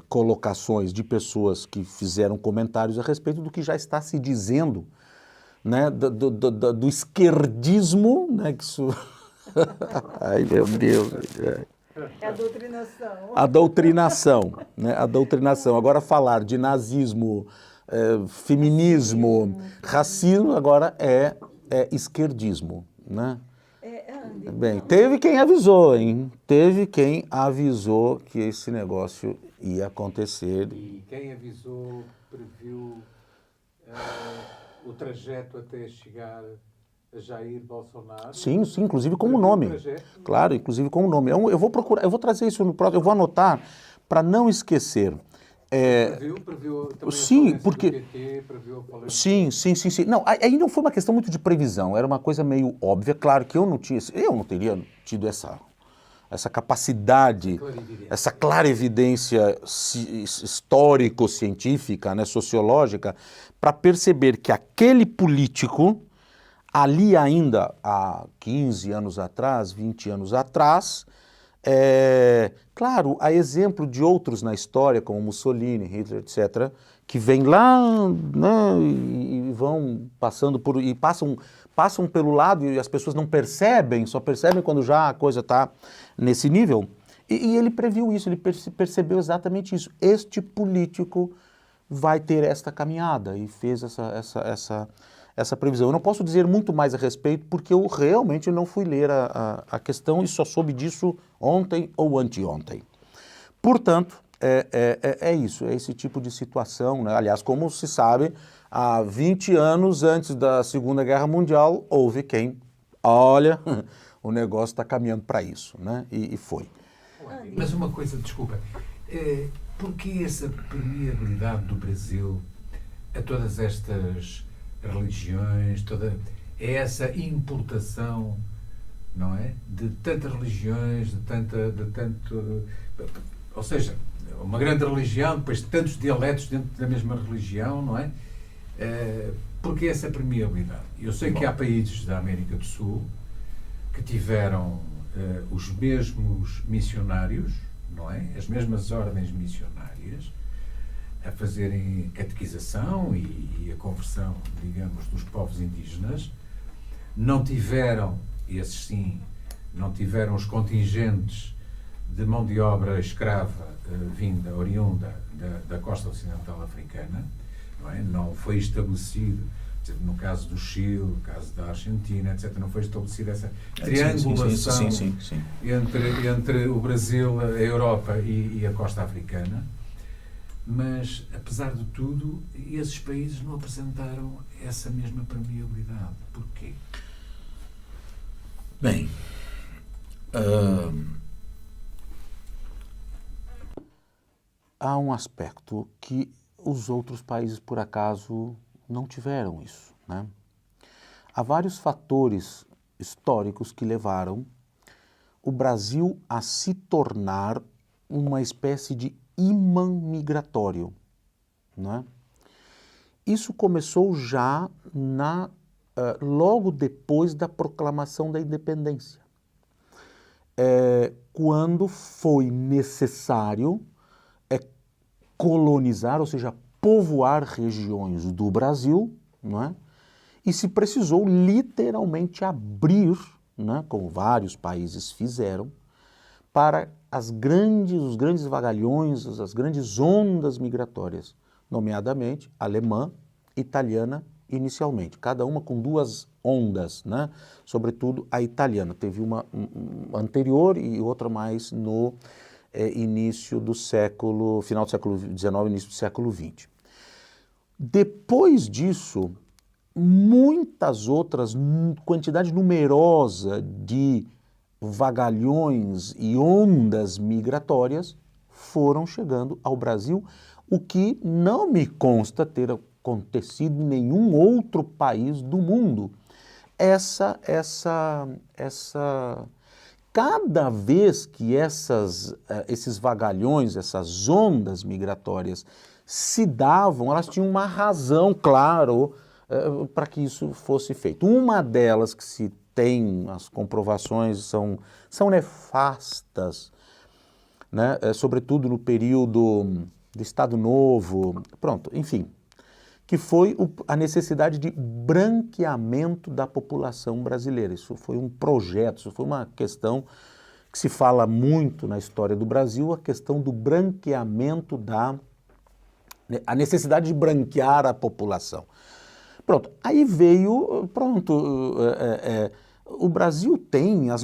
Speaker 2: colocações de pessoas que fizeram comentários a respeito do que já está se dizendo, né, do esquerdismo, né, que isso... Ai, meu Deus...
Speaker 3: É a doutrinação.
Speaker 2: A doutrinação, né? A doutrinação. Agora falar de nazismo, feminismo, racismo, agora é esquerdismo, né?
Speaker 3: Andy,
Speaker 2: Bem, teve quem avisou, hein? Teve quem avisou que esse negócio ia acontecer.
Speaker 4: E quem avisou previu o trajeto até chegar a Jair Bolsonaro?
Speaker 2: Sim, inclusive com o nome. Claro, inclusive com o nome. Eu vou procurar, eu vou trazer isso no próximo, eu vou anotar para não esquecer.
Speaker 4: Previu também
Speaker 2: sim,
Speaker 4: a
Speaker 2: porque
Speaker 4: do PT, previu a falência.
Speaker 2: Sim. Não, aí não foi uma questão muito de previsão, era uma coisa meio óbvia. Claro que eu não teria tido essa capacidade, essa clarividência histórico-científica, né, sociológica, para perceber que aquele político ali ainda há 15 anos atrás, 20 anos atrás, claro, há exemplo de outros na história, como Mussolini, Hitler, etc., que vêm lá, né, e vão passando passam pelo lado e as pessoas não percebem, só percebem quando já a coisa está nesse nível. E ele previu isso, ele percebeu exatamente isso. Este político vai ter esta caminhada e fez essa previsão. Eu não posso dizer muito mais a respeito porque eu realmente não fui ler a questão e só soube disso ontem ou anteontem. Portanto, é isso, é esse tipo de situação, né? Aliás, como se sabe, há 20 anos antes da Segunda Guerra Mundial, houve quem, olha, o negócio está caminhando para isso, né? E foi.
Speaker 5: Mas uma coisa, desculpa, por que essa permeabilidade do Brasil a todas estas religiões, é essa importação, não é? De tantas religiões, ou seja, uma grande religião, depois tantos dialetos dentro da mesma religião, não é? Porque essa permeabilidade? Eu sei que há países da América do Sul que tiveram os mesmos missionários, não é? As mesmas ordens missionárias, a fazerem catequização e a conversão, digamos, dos povos indígenas, não tiveram, esses sim, não tiveram os contingentes de mão de obra escrava oriunda da costa ocidental africana, não é? Não foi estabelecido, no caso do Chile, no caso da Argentina, etc., não foi estabelecida essa triangulação entre o Brasil, a Europa e a costa africana. Mas, apesar de tudo, esses países não apresentaram essa mesma permeabilidade. Porquê?
Speaker 2: Bem, há um aspecto que os outros países, por acaso, não tiveram isso, né? Há vários fatores históricos que levaram o Brasil a se tornar uma espécie de imã migratório, né? Isso começou já logo depois da proclamação da independência, quando foi necessário colonizar, ou seja, povoar regiões do Brasil, não é? E se precisou literalmente abrir, né, como vários países fizeram, para os grandes vagalhões, as grandes ondas migratórias, nomeadamente alemã, italiana, inicialmente, cada uma com duas ondas, né? Sobretudo a italiana, teve uma anterior e outra mais no início do século, final do século XIX, início do século XX. Depois disso, muitas outras, quantidade numerosa de vagalhões e ondas migratórias foram chegando ao Brasil, o que não me consta ter acontecido em nenhum outro país do mundo. Cada vez que esses vagalhões, essas ondas migratórias se davam, elas tinham uma razão, claro, para que isso fosse feito. Uma delas que se tem, as comprovações são nefastas, né? Sobretudo no período do Estado Novo, pronto, enfim, que foi a necessidade de branqueamento da população brasileira. Isso foi um projeto, isso foi uma questão que se fala muito na história do Brasil, a questão do branqueamento a necessidade de branquear a população. Pronto, aí veio, o Brasil tem as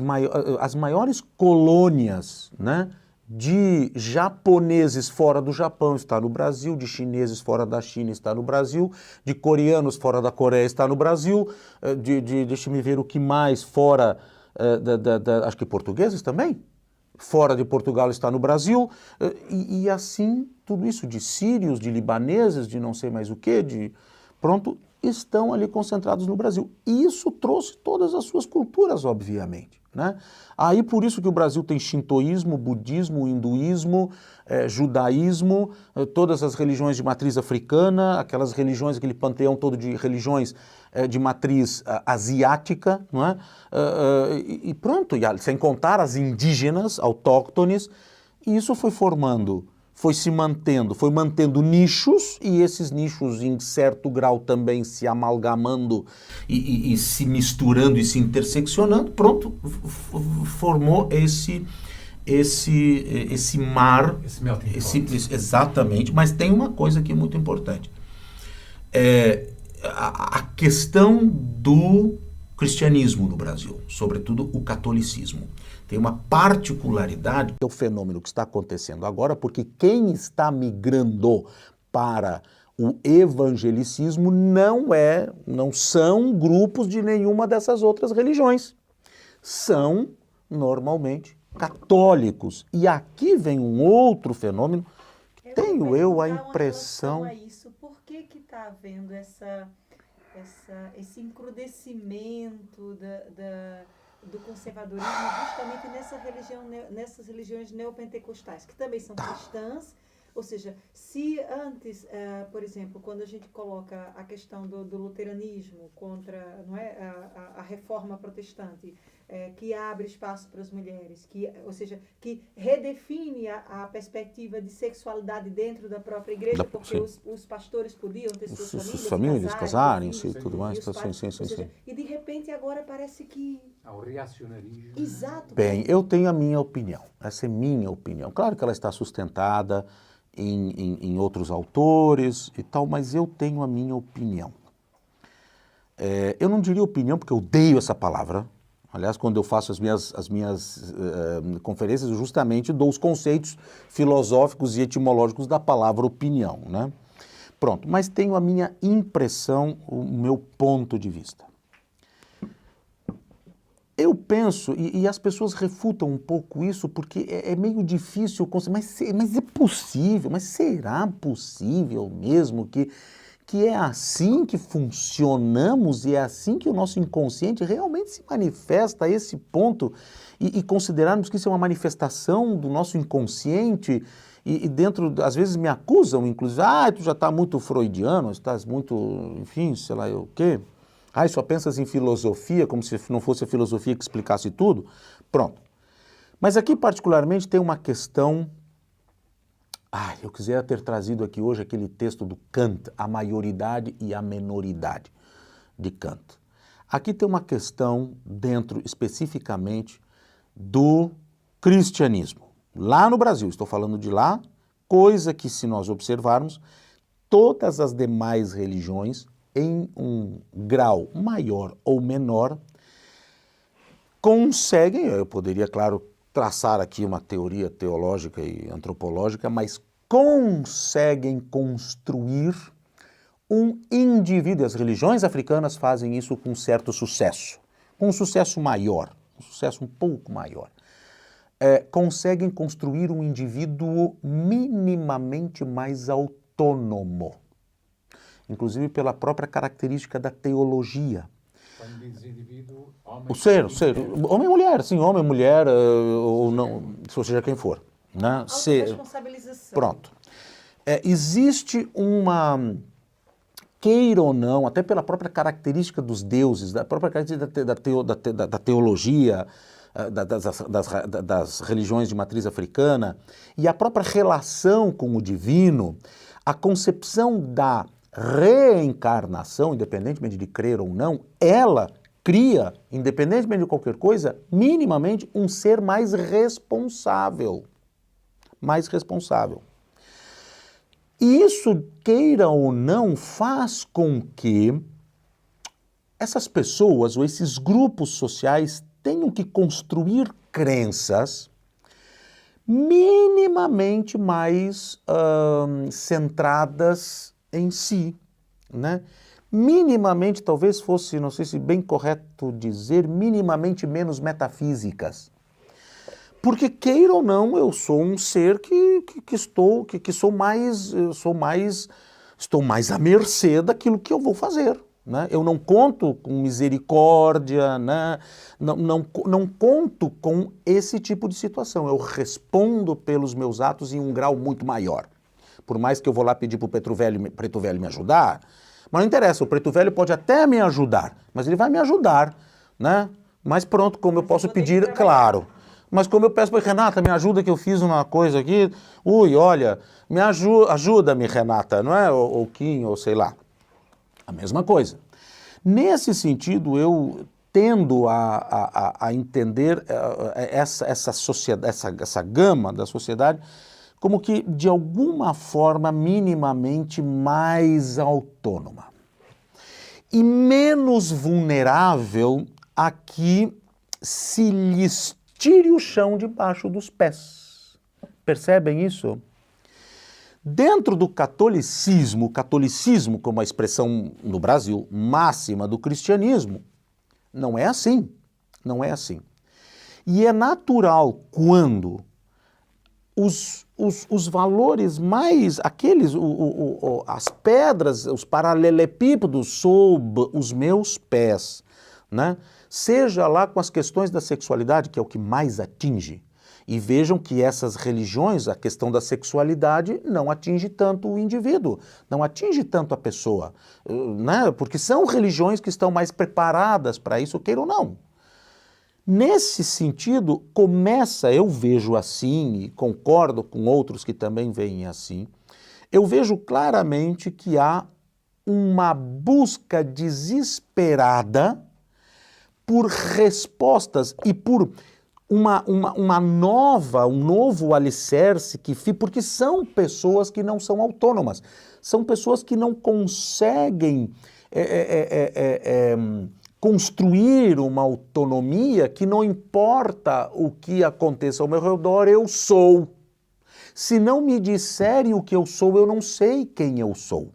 Speaker 2: maiores colônias, né, de japoneses fora do Japão, está no Brasil, de chineses fora da China, está no Brasil, de coreanos fora da Coreia, está no Brasil, deixa-me ver o que mais, fora, acho que portugueses também, fora de Portugal está no Brasil, e assim, tudo isso de sírios, de libaneses, de não sei mais o que, pronto, estão ali concentrados no Brasil. E isso trouxe todas as suas culturas, obviamente, né? Aí por isso que o Brasil tem shintoísmo, budismo, hinduísmo, judaísmo, todas as religiões de matriz africana, aquelas religiões, aquele panteão todo de religiões de matriz asiática, não é? E pronto, sem contar as indígenas, autóctones, e isso foi formando, foi mantendo nichos, e esses nichos em certo grau também se amalgamando e se misturando e se interseccionando, pronto, formou esse mar,
Speaker 5: Esse melting pot.
Speaker 2: exatamente, mas tem uma coisa aqui muito importante, a questão do cristianismo no Brasil, sobretudo o catolicismo. Tem uma particularidade, que é o fenômeno que está acontecendo agora, porque quem está migrando para o evangelicismo não são grupos de nenhuma dessas outras religiões. São, normalmente, católicos. E aqui vem um outro fenômeno, que tenho eu a impressão...
Speaker 3: A isso, por que está havendo esse encrudecimento do conservadorismo justamente nessas religiões neopentecostais, que também são cristãs, ou seja, se antes, por exemplo, quando a gente coloca a questão do luteranismo contra, não é, a reforma protestante, que abre espaço para as mulheres, ou seja, que redefine a perspectiva de sexualidade dentro da própria igreja, porque os pastores podiam ter suas famílias,
Speaker 2: casarem-se e tudo mais. Sim.
Speaker 3: E de repente agora parece que...
Speaker 4: Ao reacionarismo.
Speaker 3: Exato.
Speaker 2: Bem, eu tenho a minha opinião, essa é minha opinião. Claro que ela está sustentada em outros autores e tal, mas eu tenho a minha opinião. Eu não diria opinião porque eu odeio essa palavra. Aliás, quando eu faço as minhas conferências, eu justamente dou os conceitos filosóficos e etimológicos da palavra opinião, né? Pronto, mas tenho a minha impressão, o meu ponto de vista. Eu penso, e as pessoas refutam um pouco isso, porque é meio difícil, mas é possível, mas será possível mesmo que é assim que funcionamos e é assim que o nosso inconsciente realmente se manifesta a esse ponto e considerarmos que isso é uma manifestação do nosso inconsciente e dentro, às vezes me acusam, inclusive, tu já está muito freudiano, estás muito, enfim, sei lá o quê. Só pensas em filosofia, como se não fosse a filosofia que explicasse tudo. Pronto. Mas aqui, particularmente, tem uma questão... eu quisera ter trazido aqui hoje aquele texto do Kant, A Maioridade e a Menoridade, de Kant. Aqui tem uma questão dentro, especificamente, do cristianismo. Lá no Brasil, estou falando de lá, coisa que, se nós observarmos, todas as demais religiões, em um grau maior ou menor, conseguem, eu poderia, claro, traçar aqui uma teoria teológica e antropológica, mas conseguem construir um indivíduo. As religiões africanas fazem isso com certo sucesso, com um sucesso maior, um sucesso um pouco maior. Conseguem construir um indivíduo minimamente mais autônomo, inclusive pela própria característica da teologia.
Speaker 4: Quando diz indivíduo, homem...
Speaker 2: O ser, homem e mulher, sim, homem e mulher, ou não, seja quem for. Né?
Speaker 3: Autoresponsabilização.
Speaker 2: Pronto. Existe uma, queira ou não, até pela própria característica dos deuses, da própria característica da teologia, das religiões de matriz africana, e a própria relação com o divino, a concepção da reencarnação, independentemente de crer ou não, ela cria, independentemente de qualquer coisa, minimamente um ser mais responsável. Mais responsável. E isso, queira ou não, faz com que essas pessoas ou esses grupos sociais tenham que construir crenças minimamente mais centradas em si, né? Minimamente, talvez fosse, não sei se bem correto dizer, minimamente menos metafísicas. Porque, queira ou não, eu sou um ser estou mais à mercê daquilo que eu vou fazer. Né? Eu não conto com misericórdia, né? não conto com esse tipo de situação. Eu respondo pelos meus atos em um grau muito maior. Por mais que eu vou lá pedir para o Preto Velho me ajudar, mas não interessa, o Preto Velho pode até me ajudar, mas ele vai me ajudar, né? Mas pronto, como eu posso pedir, claro. Mas como eu peço para Renata, me ajuda que eu fiz uma coisa aqui, olha, me ajuda-me, Renata, não é? Ou Kim, ou sei lá. A mesma coisa. Nesse sentido, eu tendo a entender essa gama da sociedade como que, de alguma forma, minimamente mais autônoma. E menos vulnerável a que se lhes tire o chão debaixo dos pés. Percebem isso? Dentro do catolicismo como a expressão no Brasil máxima do cristianismo, não é assim. Não é assim. E é natural quando os valores mais, as pedras, os paralelepípedos sob os meus pés, né? Seja lá com as questões da sexualidade, que é o que mais atinge. E vejam que essas religiões, a questão da sexualidade não atinge tanto o indivíduo, não atinge tanto a pessoa, né? Porque são religiões que estão mais preparadas para isso, queira ou não. Nesse sentido, eu vejo assim, e concordo com outros que também veem assim, eu vejo claramente que há uma busca desesperada por respostas e por um novo alicerce porque são pessoas que não são autônomas, são pessoas que não conseguem construir uma autonomia que não importa o que aconteça ao meu redor, eu sou. Se não me disserem o que eu sou, eu não sei quem eu sou.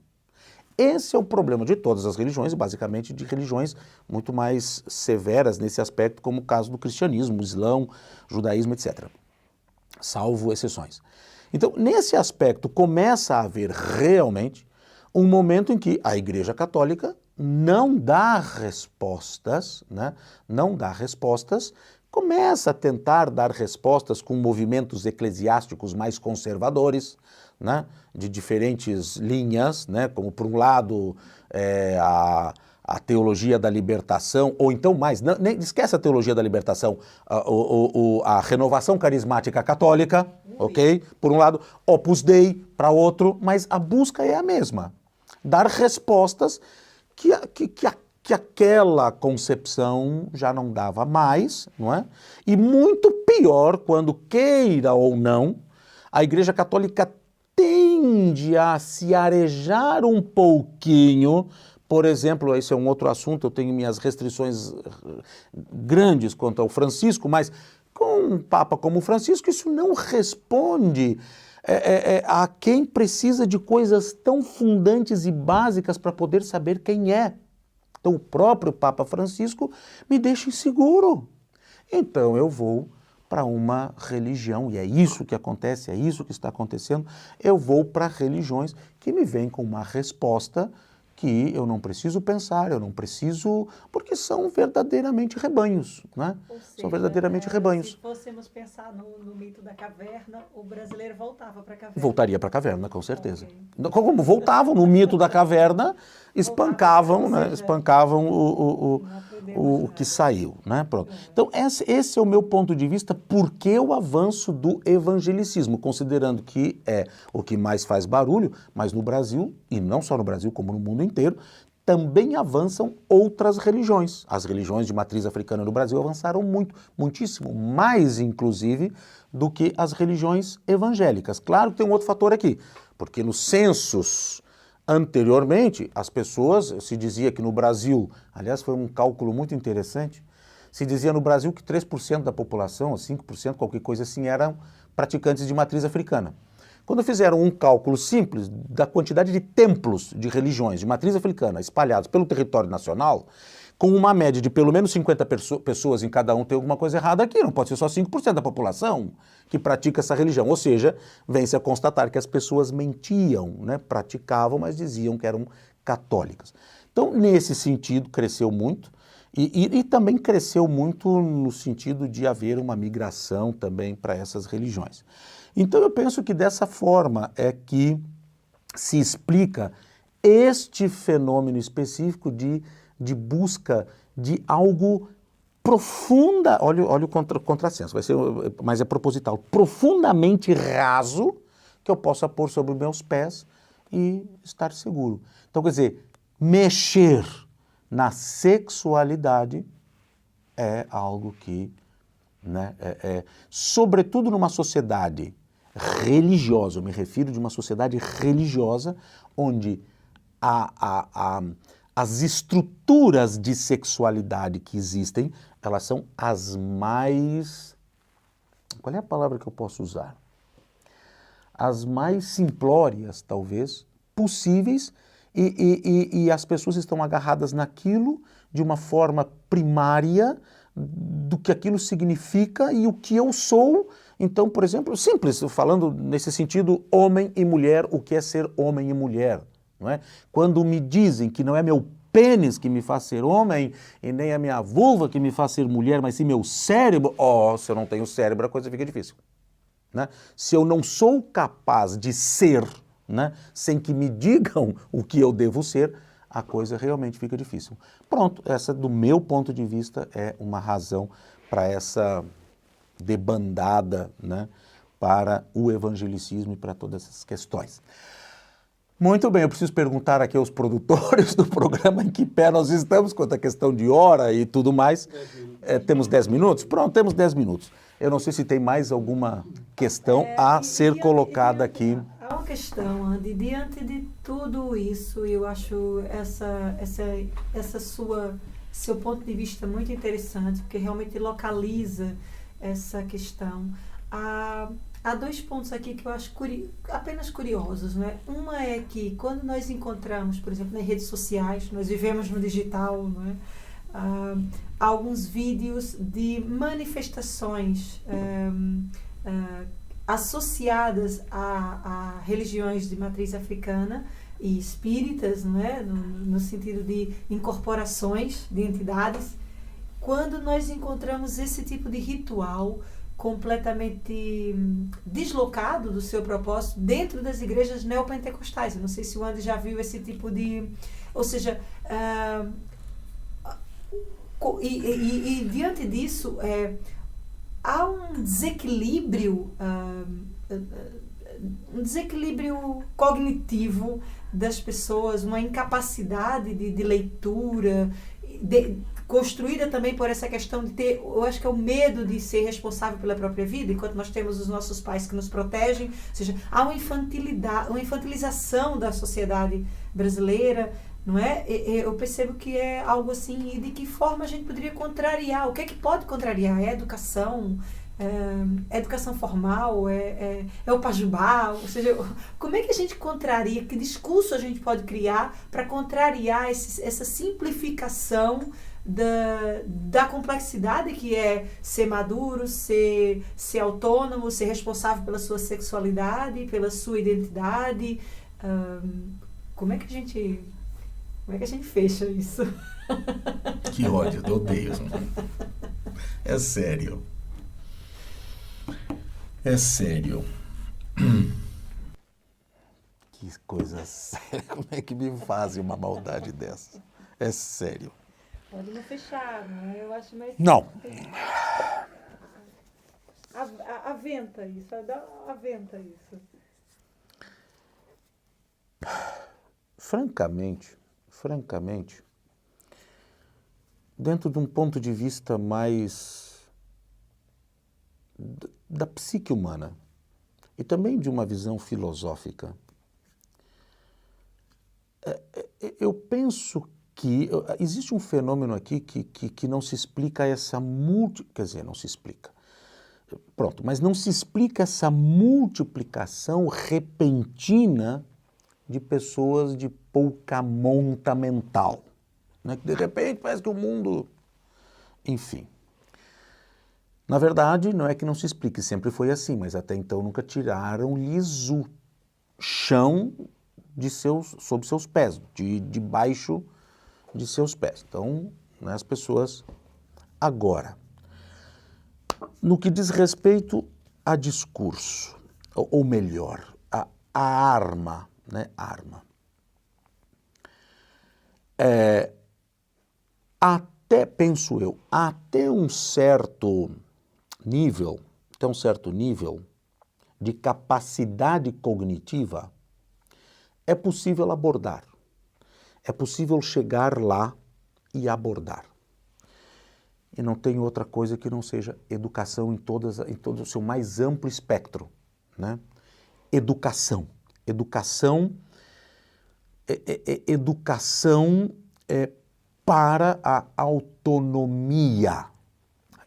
Speaker 2: Esse é o problema de todas as religiões, basicamente de religiões muito mais severas nesse aspecto, como o caso do cristianismo, o islão, judaísmo, etc. Salvo exceções. Então, nesse aspecto, começa a haver realmente um momento em que a Igreja Católica não dá respostas, né? Não dá respostas começa a tentar dar respostas com movimentos eclesiásticos mais conservadores, né, de diferentes linhas, né, como por um lado a teologia da libertação, ou então mais, nem esquece a teologia da libertação, a renovação carismática católica, ok? Por um lado, Opus Dei para outro, mas a busca é a mesma. Dar respostas que aquela concepção já não dava mais, não é? E muito pior, quando queira ou não, a Igreja Católica tende a se arejar um pouquinho. Por exemplo, esse é um outro assunto, eu tenho minhas restrições grandes quanto ao Francisco, mas com um Papa como Francisco, isso não responde a quem precisa de coisas tão fundantes e básicas para poder saber quem é. Então, o próprio Papa Francisco me deixa inseguro. Então, eu vou para uma religião, e é isso que acontece, é isso que está acontecendo, eu vou para religiões que me vêm com uma resposta que eu não preciso pensar, eu não preciso, porque são verdadeiramente rebanhos, né?
Speaker 3: Ou seja,
Speaker 2: são verdadeiramente rebanhos.
Speaker 3: Se fôssemos pensar no mito da caverna, o brasileiro voltava para a caverna.
Speaker 2: Voltaria para a caverna, com certeza.
Speaker 3: Okay.
Speaker 2: Como voltavam no mito da caverna, espancavam,
Speaker 3: Voltava,
Speaker 2: né? Espancavam o que saiu, né? Pronto. Então, esse é o meu ponto de vista, porque o avanço do evangelicismo, considerando que é o que mais faz barulho, mas no Brasil, e não só no Brasil, como no mundo inteiro, também avançam outras religiões. As religiões de matriz africana no Brasil avançaram muito, muitíssimo, mais inclusive do que as religiões evangélicas. Claro que tem um outro fator aqui, porque nos censos anteriormente, as pessoas, se dizia que no Brasil, aliás foi um cálculo muito interessante, se dizia no Brasil que 3% da população, ou 5%, qualquer coisa assim, eram praticantes de matriz africana. Quando fizeram um cálculo simples da quantidade de templos de religiões de matriz africana espalhados pelo território nacional, com uma média de pelo menos 50 pessoas em cada um, tem alguma coisa errada aqui, não pode ser só 5% da população que pratica essa religião. Ou seja, vem-se a constatar que as pessoas mentiam, né? Praticavam, mas diziam que eram católicas. Então, nesse sentido, cresceu muito. E também cresceu muito no sentido de haver uma migração também para essas religiões. Então eu penso que dessa forma é que se explica este fenômeno específico de busca de algo profunda, olha o contrassenso, vai ser, mas é proposital, profundamente raso, que eu possa pôr sobre os meus pés e estar seguro. Então, quer dizer, mexer na sexualidade é algo que, né, sobretudo numa sociedade religiosa, eu me refiro de uma sociedade religiosa, onde as estruturas de sexualidade que existem, elas são as mais... Qual é a palavra que eu posso usar? As mais simplórias, talvez, possíveis, e as pessoas estão agarradas naquilo de uma forma primária do que aquilo significa e o que eu sou. Então, por exemplo, simples, falando nesse sentido, homem e mulher, o que é ser homem e mulher, não é? Quando me dizem que não é meu pênis que me faz ser homem e nem a minha vulva que me faz ser mulher, mas sim meu cérebro, se eu não tenho cérebro a coisa fica difícil, né? Se eu não sou capaz de ser, né, sem que me digam o que eu devo ser, a coisa realmente fica difícil. Pronto, essa do meu ponto de vista é uma razão para essa debandada, né, para o evangelicismo e para todas essas questões. Muito bem, eu preciso perguntar aqui aos produtores do programa em que pé nós estamos quanto à questão de hora e tudo mais. Temos 10 minutos? Pronto, temos 10 minutos. Eu não sei se tem mais alguma questão a ser colocada aqui.
Speaker 3: Há uma questão, Andy, diante de tudo isso, eu acho seu ponto de vista muito interessante, porque realmente localiza essa questão. Há dois pontos aqui que eu acho apenas curiosos, né? Uma é que quando nós encontramos, por exemplo, nas redes sociais, nós vivemos no digital, não é? Alguns vídeos de manifestações associadas a religiões de matriz africana e espíritas, não é? No sentido de incorporações de entidades, quando nós encontramos esse tipo de ritual completamente deslocado do seu propósito dentro das igrejas neopentecostais. Eu não sei se o Andy já viu esse tipo de... Ou seja, diante disso, há um desequilíbrio cognitivo das pessoas, uma incapacidade de leitura, construída também por essa questão de ter, eu acho que é o medo de ser responsável pela própria vida, enquanto nós temos os nossos pais que nos protegem, ou seja, há uma infantilização da sociedade brasileira, não é? Eu percebo que é algo assim, e de que forma a gente poderia contrariar? O que é que pode contrariar? É a educação? É educação formal? É o pajubá? Ou seja, como é que a gente contraria? Que discurso a gente pode criar para contrariar essa simplificação da complexidade que é ser maduro, ser autônomo, ser responsável pela sua sexualidade, pela sua identidade? Como é que a gente fecha isso?
Speaker 2: Que ódio, eu odeio isso. É sério. É sério. Que coisa séria. Como é que me fazem uma maldade dessa? É sério.
Speaker 3: Pode não fechar, não é? Eu acho mais...
Speaker 2: Não.
Speaker 3: Aventa isso, aventa isso.
Speaker 2: Francamente, dentro de um ponto de vista mais da psique humana e também de uma visão filosófica, eu penso que existe um fenômeno aqui que não se explica quer dizer, não se explica. Pronto, mas não se explica essa multiplicação repentina de pessoas de pouca monta mental, né? Que de repente parece que o mundo... Enfim. Na verdade, não é que não se explique, sempre foi assim, mas até então nunca tiraram-lhes o chão sob seus pés, debaixo de seus pés. Então, né, as pessoas... Agora, no que diz respeito a discurso, ou melhor, a arma, né, arma. Até, penso eu, até um certo nível de capacidade cognitiva, é possível abordar. É possível chegar lá e abordar. E não tem outra coisa que não seja educação em todo o seu mais amplo espectro, né? Educação para a autonomia.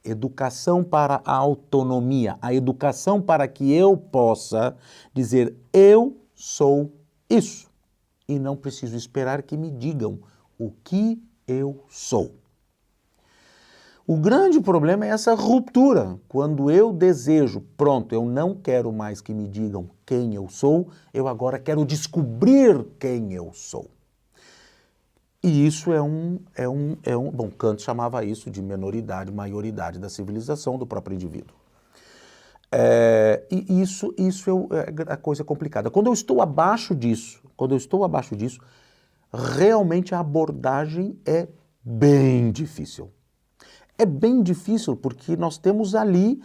Speaker 2: Educação para a autonomia. A educação para que eu possa dizer, eu sou isso. E não preciso esperar que me digam o que eu sou. O grande problema é essa ruptura. Quando eu desejo, pronto, eu não quero mais que me digam quem eu sou, eu agora quero descobrir quem eu sou. E isso bom, Kant chamava isso de menoridade, maioridade da civilização do próprio indivíduo. E isso é a coisa complicada. Quando eu estou abaixo disso, realmente a abordagem é bem difícil. É bem difícil porque nós temos ali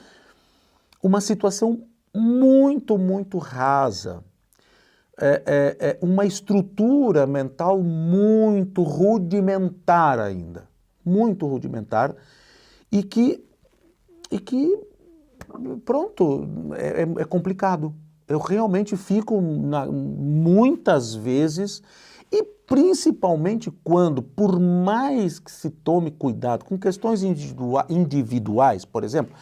Speaker 2: uma situação muito, muito rasa. Uma estrutura mental muito rudimentar ainda. Muito rudimentar. E que pronto, é complicado. Eu realmente fico muitas vezes... E principalmente quando, por mais que se tome cuidado com questões individuais, por exemplo,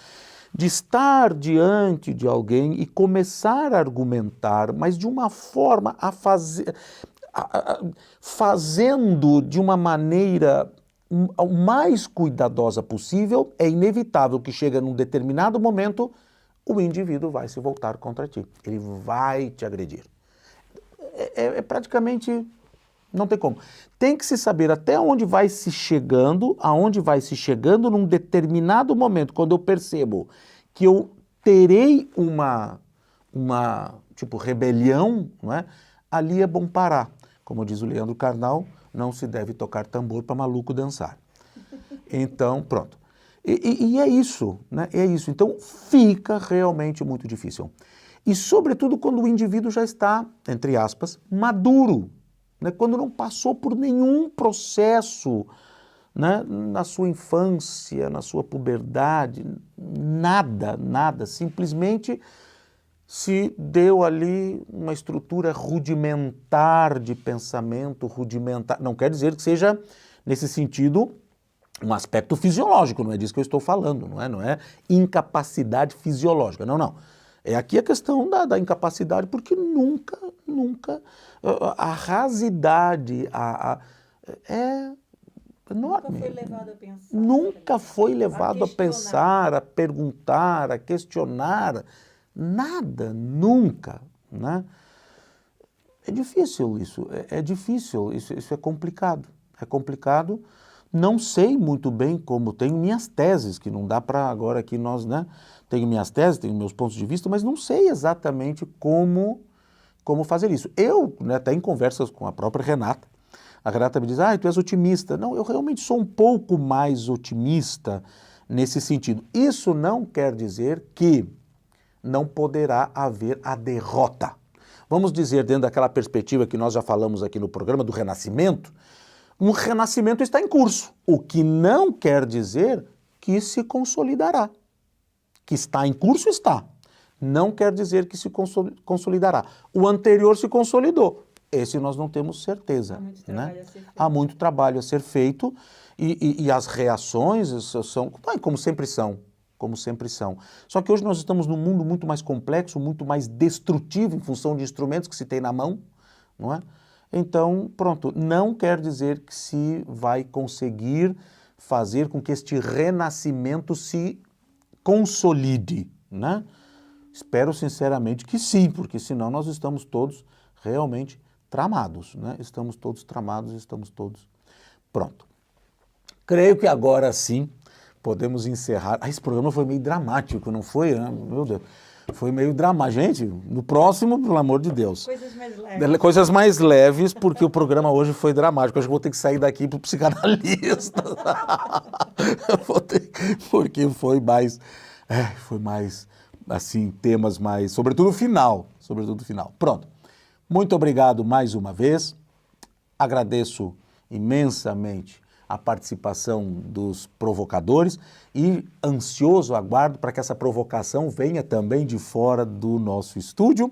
Speaker 2: de estar diante de alguém e começar a argumentar, mas de uma forma fazendo de uma maneira o mais cuidadosa possível, é inevitável que chega num determinado momento, o indivíduo vai se voltar contra ti. Ele vai te agredir. É praticamente... Não tem como. Tem que se saber até onde vai se chegando, aonde vai se chegando num determinado momento, quando eu percebo que eu terei uma tipo, rebelião, não é? Ali é bom parar. Como diz o Leandro Carnal, não se deve tocar tambor para maluco dançar. Então, pronto. E é isso, né? É isso. Então, fica realmente muito difícil. E, sobretudo, quando o indivíduo já está, entre aspas, maduro, né? Quando não passou por nenhum processo, né? Na sua infância, na sua puberdade, nada, simplesmente se deu ali uma estrutura rudimentar de pensamento, rudimentar. Não quer dizer que seja, nesse sentido, um aspecto fisiológico, não é disso que eu estou falando, não é incapacidade fisiológica, não. É aqui a questão da incapacidade, porque nunca, a rasidade é enorme.
Speaker 3: Nunca foi levado a pensar.
Speaker 2: Nunca foi levado a
Speaker 3: questionar.
Speaker 2: pensar, a perguntar, a questionar, nada, nunca, né? É difícil isso, isso é complicado, Não sei muito bem como, tenho minhas teses, que não dá para agora aqui nós, né? Tenho minhas teses, tenho meus pontos de vista, mas não sei exatamente como fazer isso. Eu, né, até em conversas com a própria Renata, a Renata me diz, tu és otimista. Não, eu realmente sou um pouco mais otimista nesse sentido. Isso não quer dizer que não poderá haver a derrota. Vamos dizer, dentro daquela perspectiva que nós já falamos aqui no programa do renascimento, um renascimento está em curso, o que não quer dizer que se consolidará. Que está em curso, está. Não quer dizer que se consolidará. O anterior se consolidou. Esse nós não temos certeza. Há muito trabalho a ser feito e as reações são como sempre são. Só que hoje nós estamos num mundo muito mais complexo, muito mais destrutivo em função de instrumentos que se tem na mão, não é? Então, pronto, não quer dizer que se vai conseguir fazer com que este renascimento se consolide, né? Espero sinceramente que sim, porque senão nós estamos todos realmente tramados, né? Estamos todos tramados, estamos todos... Pronto. Creio que agora sim podemos encerrar. Esse programa foi meio dramático, não foi? Meu Deus. Foi meio dramático. Gente, no próximo, pelo amor de Deus.
Speaker 3: Coisas mais leves.
Speaker 2: Coisas mais leves, porque o programa hoje foi dramático. Acho que vou ter que sair daqui para o psicanalista. Porque foi mais, assim, temas mais... Sobretudo o final. Pronto. Muito obrigado mais uma vez. Agradeço imensamente a participação dos provocadores e ansioso aguardo para que essa provocação venha também de fora do nosso estúdio.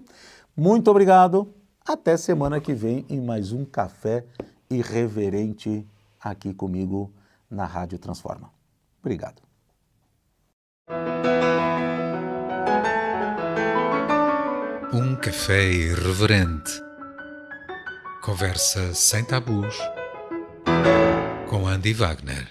Speaker 2: Muito obrigado. Até semana que vem em mais um Café Irreverente aqui comigo na Rádio Transforma. Obrigado.
Speaker 1: Um café irreverente. Conversa sem tabus com Andy Wagner.